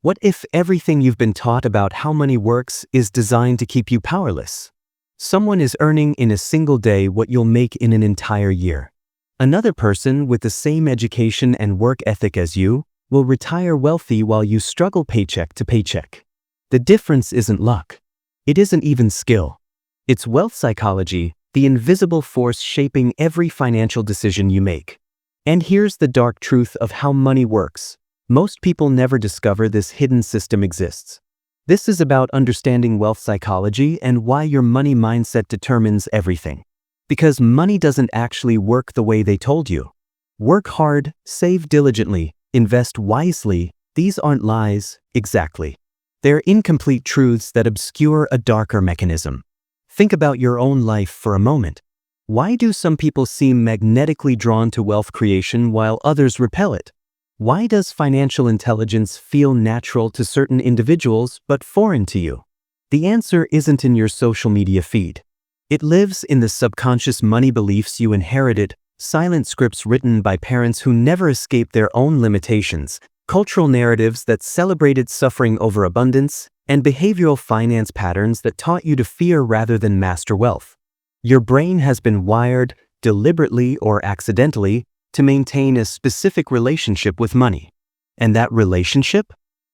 What if everything you've been taught about how money works is designed to keep you powerless? Someone is earning in a single day what you'll make in an entire year. Another person with the same education and work ethic as you will retire wealthy while you struggle paycheck to paycheck. The difference isn't luck. It isn't even skill. It's wealth psychology, the invisible force shaping every financial decision you make. And here's the dark truth of how money works. Most people never discover this hidden system exists. This is about understanding wealth psychology and why your money mindset determines everything. Because money doesn't actually work the way they told you. Work hard, save diligently, invest wisely. These aren't lies, exactly. They're incomplete truths that obscure a darker mechanism. Think about your own life for a moment. Why do some people seem magnetically drawn to wealth creation while others repel it? Why does financial intelligence feel natural to certain individuals but foreign to you? The answer isn't in your social media feed. It lives in the subconscious money beliefs you inherited, silent scripts written by parents who never escaped their own limitations, cultural narratives that celebrated suffering over abundance, and behavioral finance patterns that taught you to fear rather than master wealth. Your brain has been wired, deliberately or accidentally, to maintain a specific relationship with money. And that relationship?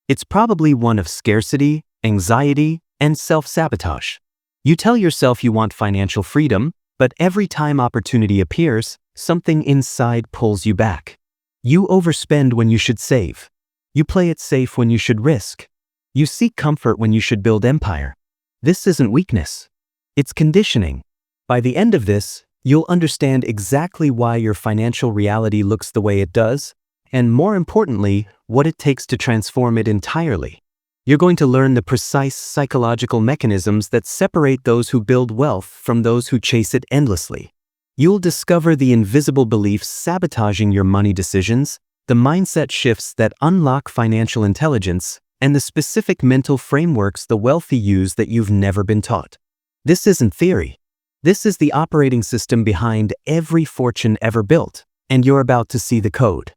It's probably one of scarcity, anxiety, and self-sabotage. You tell yourself you want financial freedom, but every time opportunity appears, something inside pulls you back. You overspend when you should save. You play it safe when you should risk. You seek comfort when you should build empire. This isn't weakness. It's conditioning. By the end of this, you'll understand exactly why your financial reality looks the way it does, and more importantly, what it takes to transform it entirely. You're going to learn the precise psychological mechanisms that separate those who build wealth from those who chase it endlessly. You'll discover the invisible beliefs sabotaging your money decisions, the mindset shifts that unlock financial intelligence, and the specific mental frameworks the wealthy use that you've never been taught. This isn't theory. This is the operating system behind every fortune ever built, and you're about to see the code.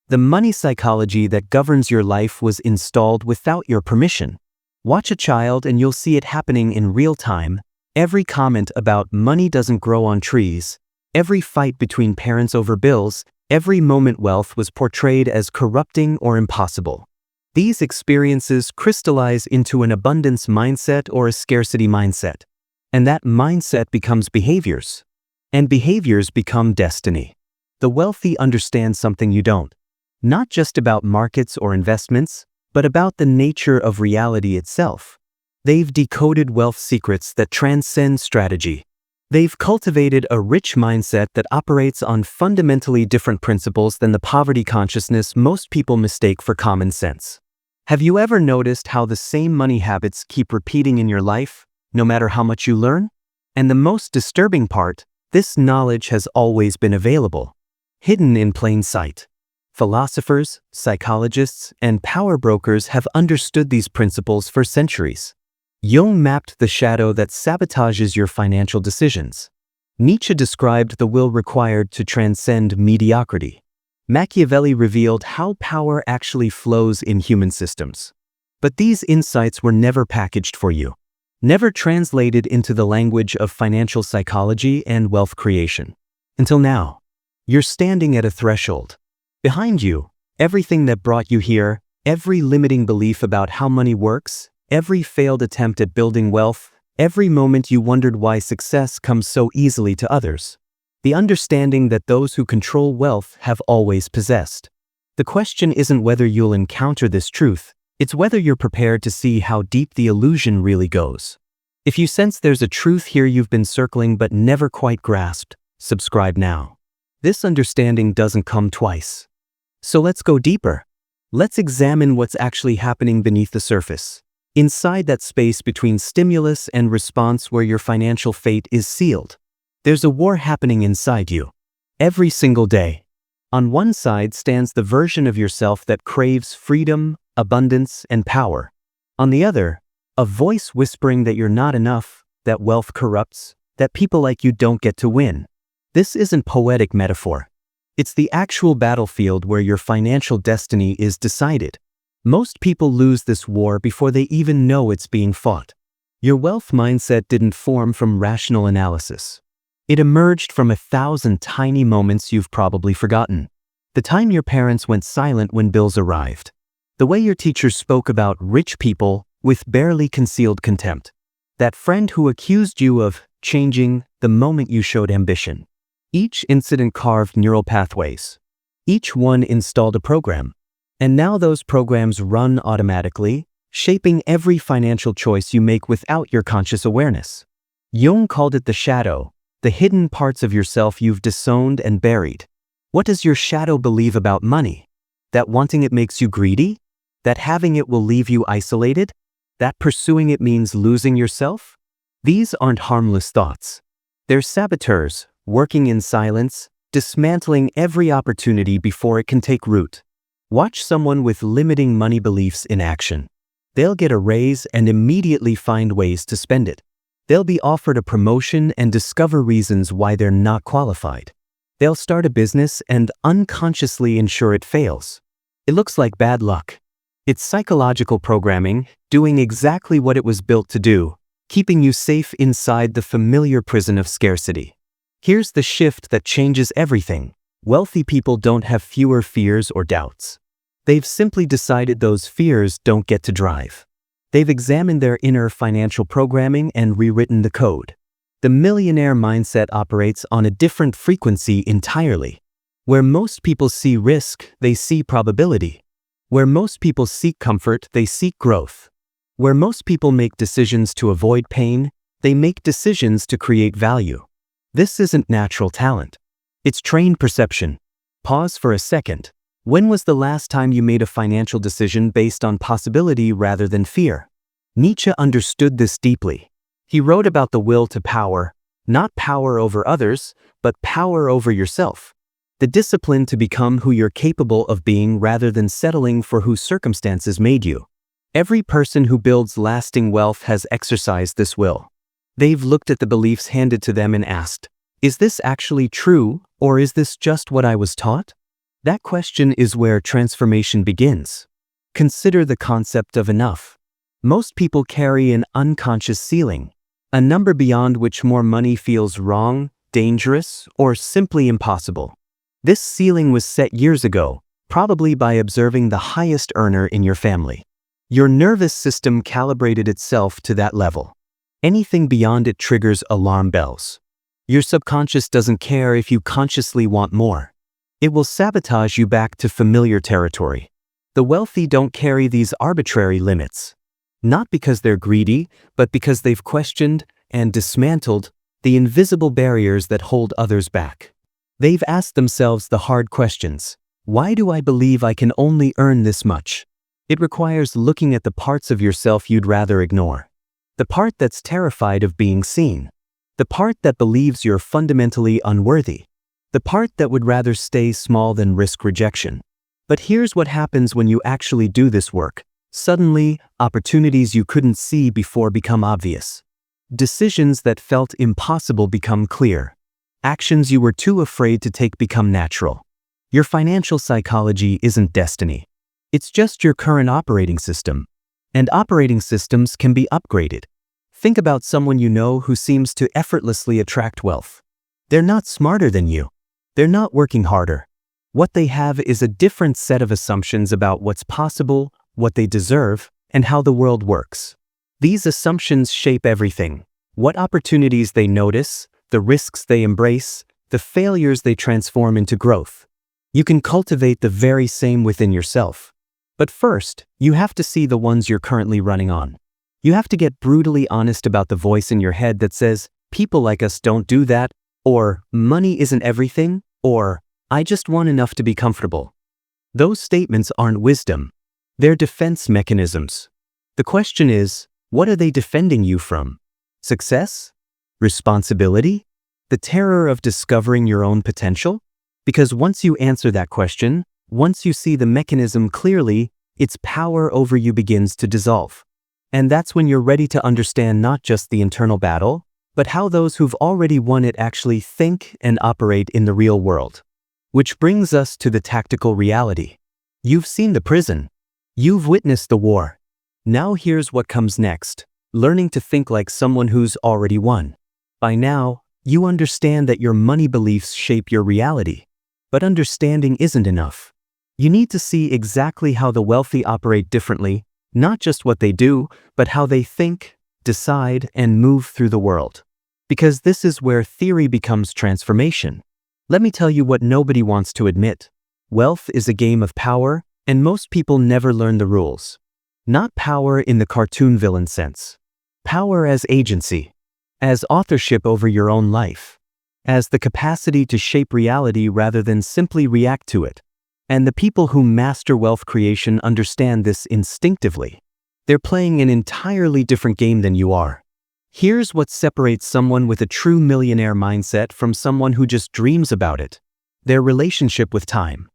The money psychology that governs your life was installed without your permission. Watch a child and you'll see it happening in real time. Every comment about money doesn't grow on trees, every fight between parents over bills, every moment wealth was portrayed as corrupting or impossible. These experiences crystallize into an abundance mindset or a scarcity mindset. And that mindset becomes behaviors. And behaviors become destiny. The wealthy understand something you don't. Not just about markets or investments, but about the nature of reality itself. They've decoded wealth secrets that transcend strategy. They've cultivated a rich mindset that operates on fundamentally different principles than the poverty consciousness most people mistake for common sense. Have you ever noticed how the same money habits keep repeating in your life, no matter how much you learn? And the most disturbing part, this knowledge has always been available, hidden in plain sight. Philosophers, psychologists, and power brokers have understood these principles for centuries. Jung mapped the shadow that sabotages your financial decisions. Nietzsche described the will required to transcend mediocrity. Machiavelli revealed how power actually flows in human systems. But these insights were never packaged for you, never translated into the language of financial psychology and wealth creation. Until now, you're standing at a threshold. Behind you, everything that brought you here, every limiting belief about how money works, every failed attempt at building wealth, every moment you wondered why success comes so easily to others. The understanding that those who control wealth have always possessed. The question isn't whether you'll encounter this truth, it's whether you're prepared to see how deep the illusion really goes. If you sense there's a truth here you've been circling but never quite grasped, subscribe now. This understanding doesn't come twice. So let's go deeper. Let's examine what's actually happening beneath the surface. Inside that space between stimulus and response where your financial fate is sealed. There's a war happening inside you. Every single day. On one side stands the version of yourself that craves freedom, abundance, and power. On the other, a voice whispering that you're not enough, that wealth corrupts, that people like you don't get to win. This isn't poetic metaphor. It's the actual battlefield where your financial destiny is decided. Most people lose this war before they even know it's being fought. Your wealth mindset didn't form from rational analysis. It emerged from 1,000 tiny moments you've probably forgotten. The time your parents went silent when bills arrived. The way your teacher spoke about rich people with barely concealed contempt. That friend who accused you of changing the moment you showed ambition. Each incident carved neural pathways. Each one installed a program. And now those programs run automatically, shaping every financial choice you make without your conscious awareness. Jung called it the shadow, the hidden parts of yourself you've disowned and buried. What does your shadow believe about money? That wanting it makes you greedy? That having it will leave you isolated? That pursuing it means losing yourself? These aren't harmless thoughts. They're saboteurs, working in silence, dismantling every opportunity before it can take root. Watch someone with limiting money beliefs in action. They'll get a raise and immediately find ways to spend it. They'll be offered a promotion and discover reasons why they're not qualified. They'll start a business and unconsciously ensure it fails. It looks like bad luck. It's psychological programming, doing exactly what it was built to do, keeping you safe inside the familiar prison of scarcity. Here's the shift that changes everything. Wealthy people don't have fewer fears or doubts. They've simply decided those fears don't get to drive. They've examined their inner financial programming and rewritten the code. The millionaire mindset operates on a different frequency entirely. Where most people see risk, they see probability. Where most people seek comfort, they seek growth. Where most people make decisions to avoid pain, they make decisions to create value. This isn't natural talent. It's trained perception. Pause for a second. When was the last time you made a financial decision based on possibility rather than fear? Nietzsche understood this deeply. He wrote about the will to power, not power over others, but power over yourself. The discipline to become who you're capable of being rather than settling for who circumstances made you. Every person who builds lasting wealth has exercised this will. They've looked at the beliefs handed to them and asked, is this actually true, or is this just what I was taught? That question is where transformation begins. Consider the concept of enough. Most people carry an unconscious ceiling, a number beyond which more money feels wrong, dangerous, or simply impossible. This ceiling was set years ago, probably by observing the highest earner in your family. Your nervous system calibrated itself to that level. Anything beyond it triggers alarm bells. Your subconscious doesn't care if you consciously want more. It will sabotage you back to familiar territory. The wealthy don't carry these arbitrary limits. Not because they're greedy, but because they've questioned and dismantled the invisible barriers that hold others back. They've asked themselves the hard questions. Why do I believe I can only earn this much? It requires looking at the parts of yourself you'd rather ignore. The part that's terrified of being seen. The part that believes you're fundamentally unworthy. The part that would rather stay small than risk rejection. But here's what happens when you actually do this work. Suddenly, opportunities you couldn't see before become obvious. Decisions that felt impossible become clear. Actions you were too afraid to take become natural. Your financial psychology isn't destiny. It's just your current operating system. And operating systems can be upgraded. Think about someone you know who seems to effortlessly attract wealth. They're not smarter than you. They're not working harder. What they have is a different set of assumptions about what's possible, what they deserve, and how the world works. These assumptions shape everything. What opportunities they notice, the risks they embrace, the failures they transform into growth. You can cultivate the very same within yourself. But first, you have to see the ones you're currently running on. You have to get brutally honest about the voice in your head that says, people like us don't do that, or money isn't everything, or I just want enough to be comfortable. Those statements aren't wisdom. They're defense mechanisms. The question is, what are they defending you from? Success? Responsibility? The terror of discovering your own potential? Because once you answer that question, once you see the mechanism clearly, its power over you begins to dissolve. And that's when you're ready to understand not just the internal battle, but how those who've already won it actually think and operate in the real world. Which brings us to the tactical reality. You've seen the prison. You've witnessed the war. Now here's what comes next: learning to think like someone who's already won. By now, you understand that your money beliefs shape your reality. But understanding isn't enough. You need to see exactly how the wealthy operate differently, not just what they do, but how they think, decide, and move through the world. Because this is where theory becomes transformation. Let me tell you what nobody wants to admit. Wealth is a game of power, and most people never learn the rules. Not power in the cartoon villain sense. Power as agency, as authorship over your own life, as the capacity to shape reality rather than simply react to it. And the people who master wealth creation understand this instinctively. They're playing an entirely different game than you are. Here's what separates someone with a true millionaire mindset from someone who just dreams about it: their relationship with time.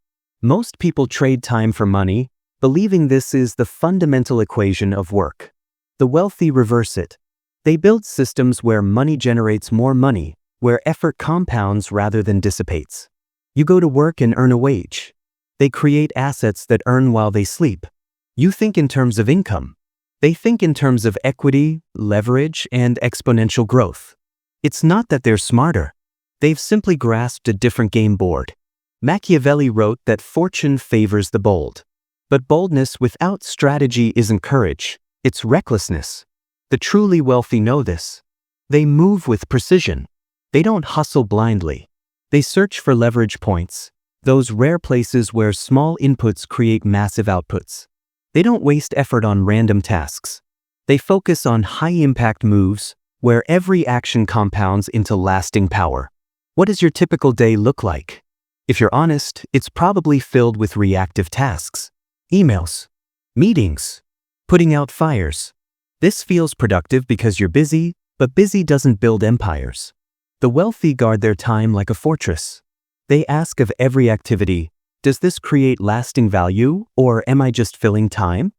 Most people trade time for money, believing this is the fundamental equation of work. The wealthy reverse it. They build systems where money generates more money, where effort compounds rather than dissipates. You go to work and earn a wage. They create assets that earn while they sleep. You think in terms of income. They think in terms of equity, leverage, and exponential growth. It's not that they're smarter. They've simply grasped a different game board. Machiavelli wrote that fortune favors the bold. But boldness without strategy isn't courage, it's recklessness. The truly wealthy know this. They move with precision. They don't hustle blindly. They search for leverage points, those rare places where small inputs create massive outputs. They don't waste effort on random tasks. They focus on high-impact moves, where every action compounds into lasting power. What does your typical day look like? If you're honest, it's probably filled with reactive tasks. Emails, meetings, putting out fires. This feels productive because you're busy, but busy doesn't build empires. The wealthy guard their time like a fortress. They ask of every activity, does this create lasting value, or am I just filling time?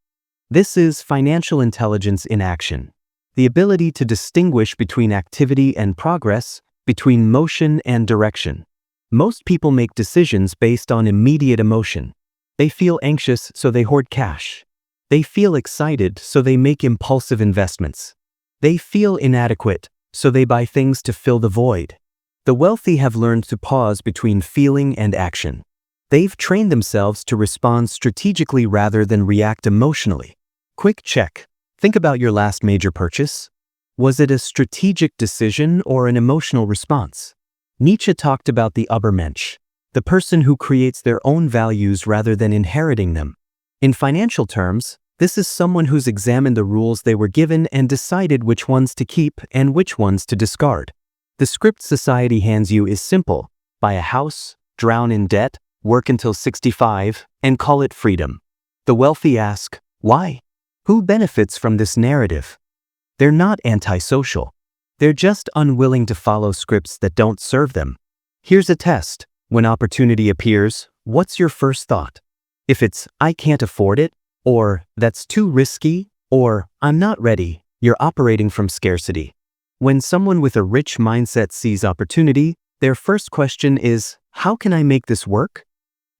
This is financial intelligence in action. The ability to distinguish between activity and progress, between motion and direction. Most people make decisions based on immediate emotion. They feel anxious, so they hoard cash. They feel excited, so they make impulsive investments. They feel inadequate, so they buy things to fill the void. The wealthy have learned to pause between feeling and action. They've trained themselves to respond strategically rather than react emotionally. Quick check. Think about your last major purchase. Was it a strategic decision or an emotional response? Nietzsche talked about the Übermensch, the person who creates their own values rather than inheriting them. In financial terms, this is someone who's examined the rules they were given and decided which ones to keep and which ones to discard. The script society hands you is simple: buy a house, drown in debt, work until 65, and call it freedom. The wealthy ask, why? Who benefits from this narrative? They're not antisocial. They're just unwilling to follow scripts that don't serve them. Here's a test. When opportunity appears, what's your first thought? If it's, I can't afford it, or that's too risky, or I'm not ready, you're operating from scarcity. When someone with a rich mindset sees opportunity, their first question is, how can I make this work?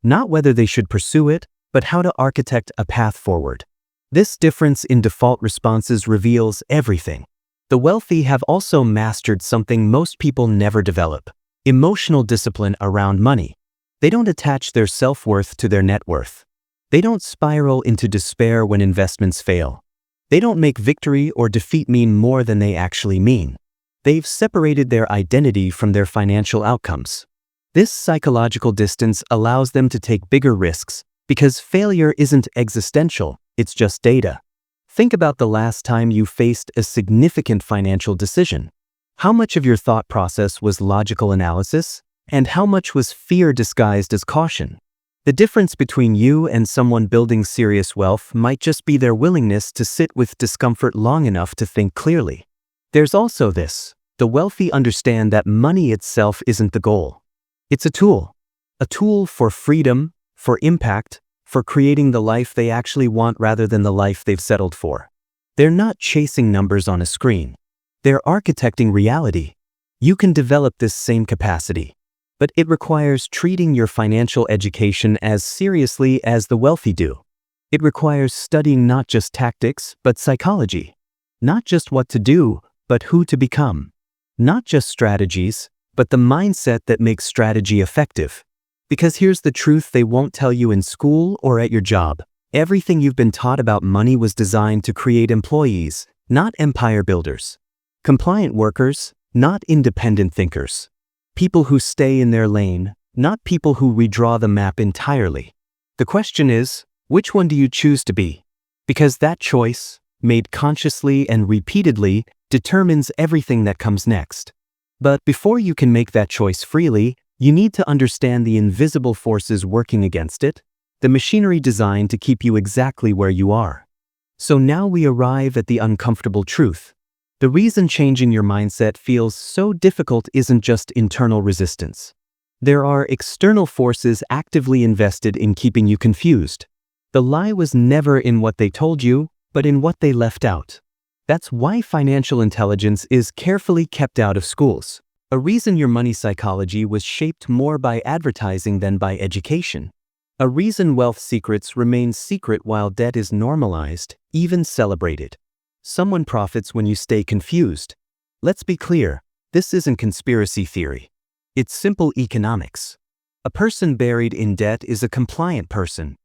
Not whether they should pursue it, but how to architect a path forward. This difference in default responses reveals everything. The wealthy have also mastered something most people never develop: emotional discipline around money. They don't attach their self-worth to their net worth. They don't spiral into despair when investments fail. They don't make victory or defeat mean more than they actually mean. They've separated their identity from their financial outcomes. This psychological distance allows them to take bigger risks because failure isn't existential, it's just data. Think about the last time you faced a significant financial decision. How much of your thought process was logical analysis, and how much was fear disguised as caution? The difference between you and someone building serious wealth might just be their willingness to sit with discomfort long enough to think clearly. There's also this: the wealthy understand that money itself isn't the goal. It's a tool for freedom, for impact, for creating the life they actually want rather than the life they've settled for. They're not chasing numbers on a screen. They're architecting reality. You can develop this same capacity, but it requires treating your financial education as seriously as the wealthy do. It requires studying not just tactics, but psychology. Not just what to do, but who to become. Not just strategies, but the mindset that makes strategy effective. Because here's the truth they won't tell you in school or at your job. Everything you've been taught about money was designed to create employees, not empire builders. Compliant workers, not independent thinkers. People who stay in their lane, not people who redraw the map entirely. The question is, which one do you choose to be? Because that choice, made consciously and repeatedly, determines everything that comes next. But before you can make that choice freely, you need to understand the invisible forces working against it, the machinery designed to keep you exactly where you are. So now we arrive at the uncomfortable truth. The reason changing your mindset feels so difficult isn't just internal resistance. There are external forces actively invested in keeping you confused. The lie was never in what they told you, but in what they left out. That's why financial intelligence is carefully kept out of schools. A reason your money psychology was shaped more by advertising than by education. A reason wealth secrets remain secret while debt is normalized, even celebrated. Someone profits when you stay confused. Let's be clear, this isn't conspiracy theory. It's simple economics. A person buried in debt is a compliant person.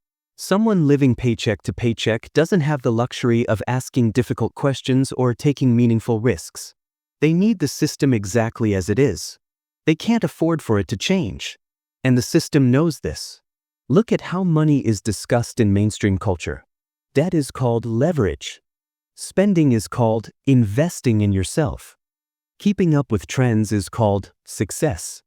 Someone living paycheck to paycheck doesn't have the luxury of asking difficult questions or taking meaningful risks. They need the system exactly as it is. They can't afford for it to change. And the system knows this. Look at how money is discussed in mainstream culture. Debt is called leverage. Spending is called investing in yourself. Keeping up with trends is called success.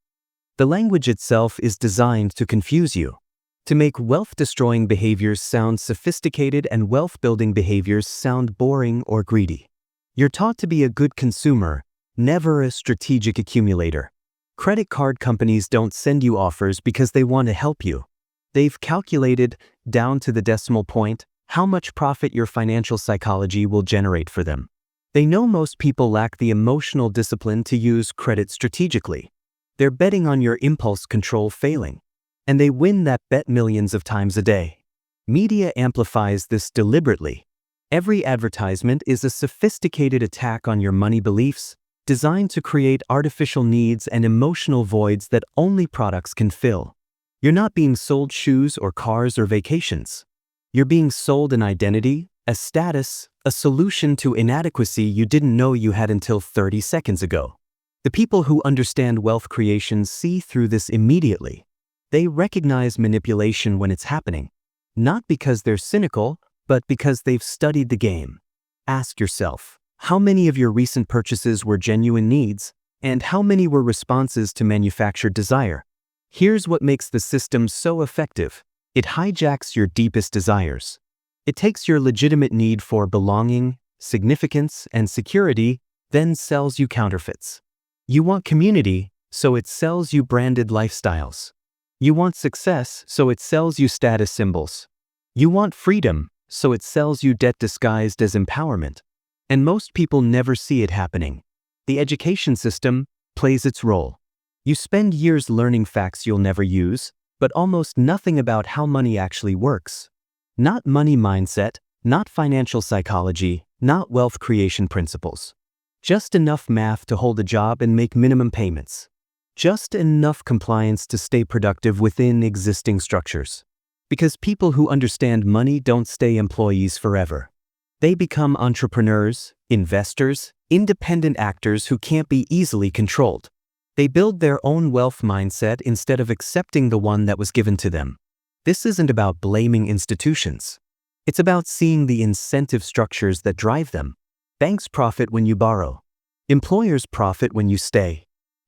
The language itself is designed to confuse you, to make wealth-destroying behaviors sound sophisticated and wealth-building behaviors sound boring or greedy. You're taught to be a good consumer, never a strategic accumulator. Credit card companies don't send you offers because they want to help you. They've calculated, down to the decimal point, how much profit your financial psychology will generate for them. They know most people lack the emotional discipline to use credit strategically. They're betting on your impulse control failing. And they win that bet millions of times a day. Media amplifies this deliberately. Every advertisement is a sophisticated attack on your money beliefs, designed to create artificial needs and emotional voids that only products can fill. You're not being sold shoes or cars or vacations. You're being sold an identity, a status, a solution to inadequacy you didn't know you had until 30 seconds ago. The people who understand wealth creation see through this immediately. They recognize manipulation when it's happening, not because they're cynical, but because they've studied the game. Ask yourself, how many of your recent purchases were genuine needs, and how many were responses to manufactured desire? Here's what makes the system so effective. It hijacks your deepest desires. It takes your legitimate need for belonging, significance, and security, then sells you counterfeits. You want community, so it sells you branded lifestyles. You want success, so it sells you status symbols. You want freedom, so it sells you debt disguised as empowerment. And most people never see it happening. The education system plays its role. You spend years learning facts you'll never use, but almost nothing about how money actually works. Not money mindset, not financial psychology, not wealth creation principles. Just enough math to hold a job and make minimum payments. Just enough compliance to stay productive within existing structures. Because people who understand money don't stay employees forever. They become entrepreneurs, investors, independent actors who can't be easily controlled. They build their own wealth mindset instead of accepting the one that was given to them. This isn't about blaming institutions. It's about seeing the incentive structures that drive them. Banks profit when you borrow. Employers profit when you stay.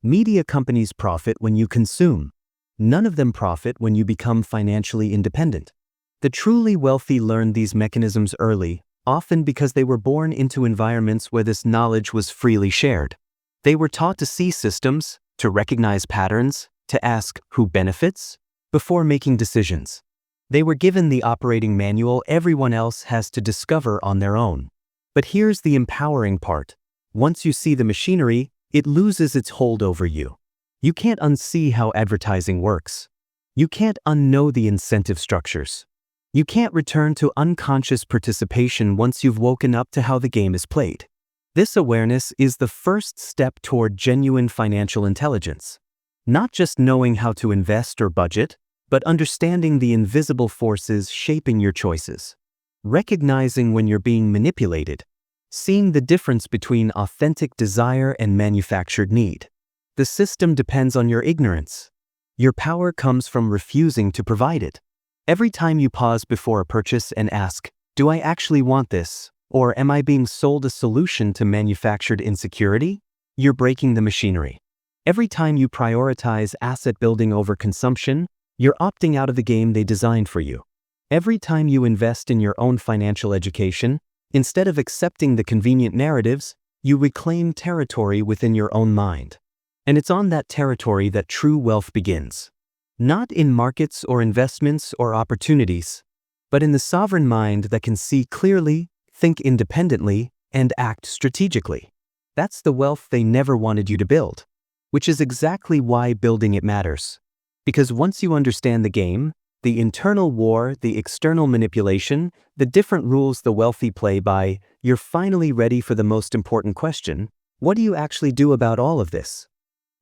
Media companies profit when you consume. None of them profit when you become financially independent. The truly wealthy learn these mechanisms early, often because they were born into environments where this knowledge was freely shared. They were taught to see systems, to recognize patterns, to ask who benefits, before making decisions. They were given the operating manual everyone else has to discover on their own. But here's the empowering part. Once you see the machinery, it loses its hold over you. You can't unsee how advertising works. You can't unknow the incentive structures. You can't return to unconscious participation once you've woken up to how the game is played. This awareness is the first step toward genuine financial intelligence. Not just knowing how to invest or budget, but understanding the invisible forces shaping your choices. Recognizing when you're being manipulated. Seeing the difference between authentic desire and manufactured need. The system depends on your ignorance. Your power comes from refusing to provide it. Every time you pause before a purchase and ask, "Do I actually want this? Or am I being sold a solution to manufactured insecurity?" You're breaking the machinery. Every time you prioritize asset building over consumption, you're opting out of the game they designed for you. Every time you invest in your own financial education, instead of accepting the convenient narratives, you reclaim territory within your own mind. And it's on that territory that true wealth begins. Not in markets or investments or opportunities, but in the sovereign mind that can see clearly, think independently, and act strategically. That's the wealth they never wanted you to build. Which is exactly why building it matters. Because once you understand the game, the internal war, the external manipulation, the different rules the wealthy play by, you're finally ready for the most important question: what do you actually do about all of this?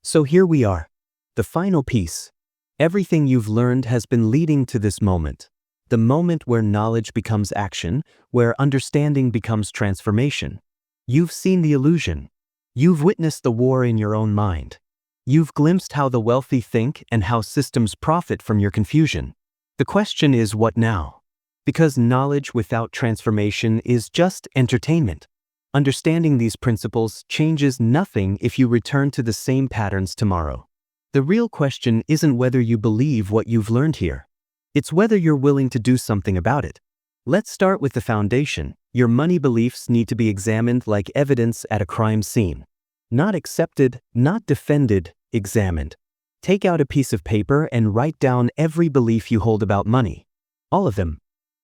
So here we are. The final piece. Everything you've learned has been leading to this moment. The moment where knowledge becomes action, where understanding becomes transformation. You've seen the illusion. You've witnessed the war in your own mind. You've glimpsed how the wealthy think and how systems profit from your confusion. The question is, what now? Because knowledge without transformation is just entertainment. Understanding these principles changes nothing if you return to the same patterns tomorrow. The real question isn't whether you believe what you've learned here. It's whether you're willing to do something about it. Let's start with the foundation. Your money beliefs need to be examined like evidence at a crime scene. Not accepted, not defended, examined. Take out a piece of paper and write down every belief you hold about money. All of them.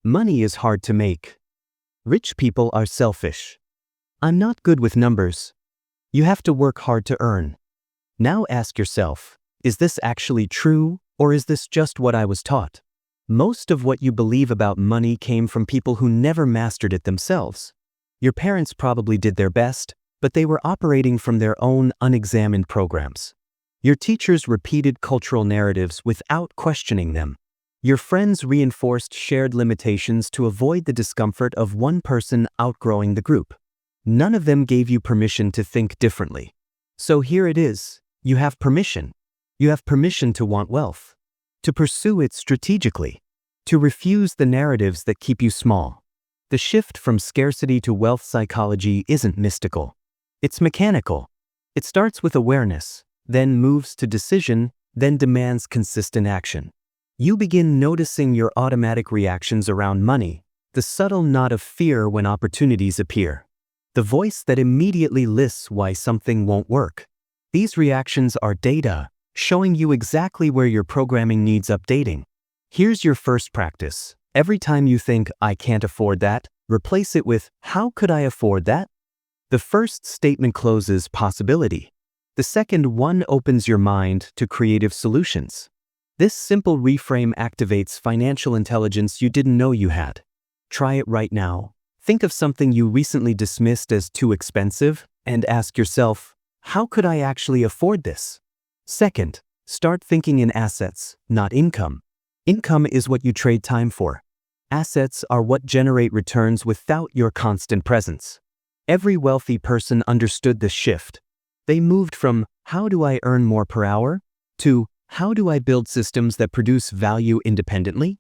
Money is hard to make. Rich people are selfish. I'm not good with numbers. You have to work hard to earn. Now ask yourself, is this actually true, or is this just what I was taught? Most of what you believe about money came from people who never mastered it themselves. Your parents probably did their best, but they were operating from their own unexamined programs. Your teachers repeated cultural narratives without questioning them. Your friends reinforced shared limitations to avoid the discomfort of one person outgrowing the group. None of them gave you permission to think differently. So here it is. You have permission. You have permission to want wealth. To pursue it strategically. To refuse the narratives that keep you small. The shift from scarcity to wealth psychology isn't mystical. It's mechanical. It starts with awareness, then moves to decision, then demands consistent action. You begin noticing your automatic reactions around money, the subtle nod of fear when opportunities appear. The voice that immediately lists why something won't work. These reactions are data, showing you exactly where your programming needs updating. Here's your first practice. Every time you think, "I can't afford that," replace it with, "How could I afford that?" The first statement closes possibility. The second one opens your mind to creative solutions. This simple reframe activates financial intelligence you didn't know you had. Try it right now. Think of something you recently dismissed as too expensive and ask yourself, how could I actually afford this? Second, start thinking in assets, not income. Income is what you trade time for. Assets are what generate returns without your constant presence. Every wealthy person understood this shift. They moved from, "How do I earn more per hour?" to, "How do I build systems that produce value independently?"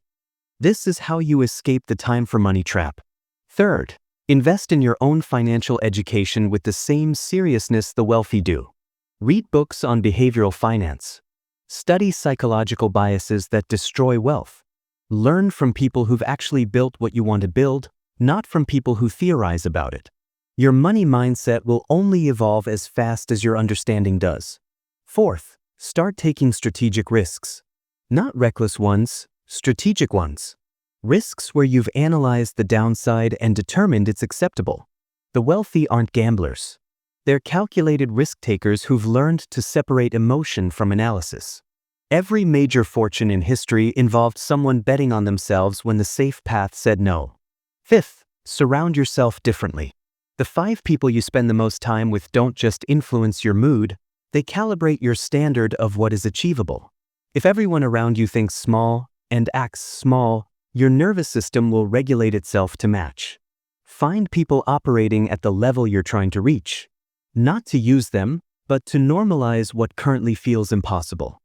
This is how you escape the time for money trap. Third, invest in your own financial education with the same seriousness the wealthy do. Read books on behavioral finance. Study psychological biases that destroy wealth. Learn from people who've actually built what you want to build, not from people who theorize about it. Your money mindset will only evolve as fast as your understanding does. Fourth, start taking strategic risks. Not reckless ones, strategic ones. Risks where you've analyzed the downside and determined it's acceptable. The wealthy aren't gamblers. They're calculated risk takers who've learned to separate emotion from analysis. Every major fortune in history involved someone betting on themselves when the safe path said no. Fifth, surround yourself differently. The 5 people you spend the most time with don't just influence your mood, they calibrate your standard of what is achievable. If everyone around you thinks small and acts small, your nervous system will regulate itself to match. Find people operating at the level you're trying to reach. Not to use them, but to normalize what currently feels impossible.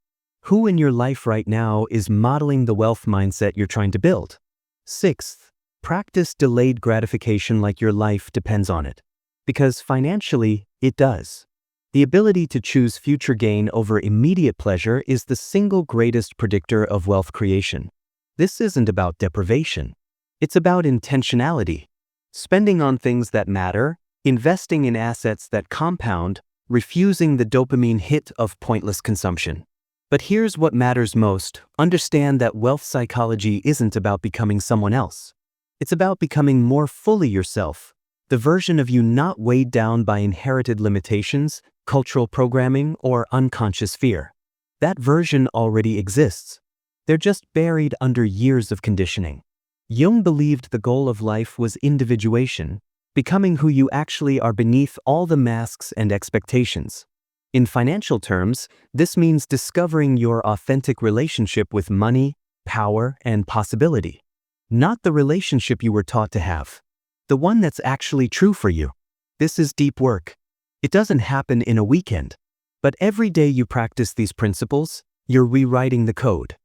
Who in your life right now is modeling the wealth mindset you're trying to build? Sixth, practice delayed gratification like your life depends on it. Because financially, it does. The ability to choose future gain over immediate pleasure is the single greatest predictor of wealth creation. This isn't about deprivation. It's about intentionality. Spending on things that matter, investing in assets that compound, refusing the dopamine hit of pointless consumption. But here's what matters most. Understand that wealth psychology isn't about becoming someone else. It's about becoming more fully yourself, the version of you not weighed down by inherited limitations, cultural programming, or unconscious fear. That version already exists. They're just buried under years of conditioning. Jung believed the goal of life was individuation, becoming who you actually are beneath all the masks and expectations. In financial terms, this means discovering your authentic relationship with money, power, and possibility. Not the relationship you were taught to have. The one that's actually true for you. This is deep work. It doesn't happen in a weekend. But every day you practice these principles, you're rewriting the code.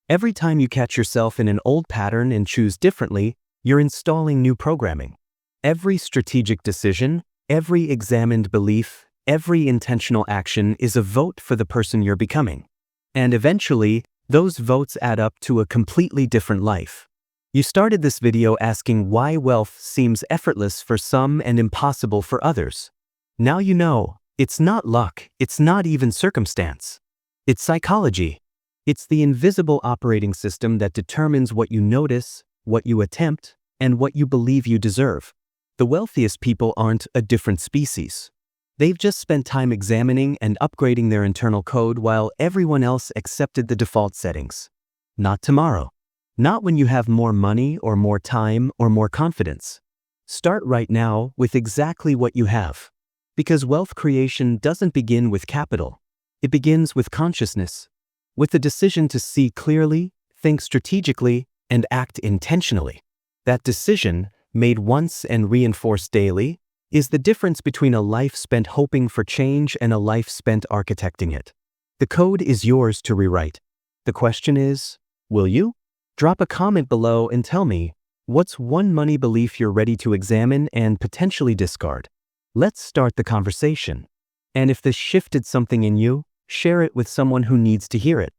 Every time you catch yourself in an old pattern and choose differently, you're installing new programming. Every strategic decision, every examined belief, every intentional action is a vote for the person you're becoming. And eventually, those votes add up to a completely different life. You started this video asking why wealth seems effortless for some and impossible for others. Now you know, it's not luck, it's not even circumstance. It's psychology. It's the invisible operating system that determines what you notice, what you attempt, and what you believe you deserve. The wealthiest people aren't a different species. They've just spent time examining and upgrading their internal code while everyone else accepted the default settings. Not tomorrow. Not when you have more money or more time or more confidence. Start right now with exactly what you have. Because wealth creation doesn't begin with capital. It begins with consciousness. With the decision to see clearly, think strategically, and act intentionally. That decision, made once and reinforced daily, is the difference between a life spent hoping for change and a life spent architecting it. The code is yours to rewrite. The question is, will you? Drop a comment below and tell me, what's one money belief you're ready to examine and potentially discard? Let's start the conversation. And if this shifted something in you, share it with someone who needs to hear it.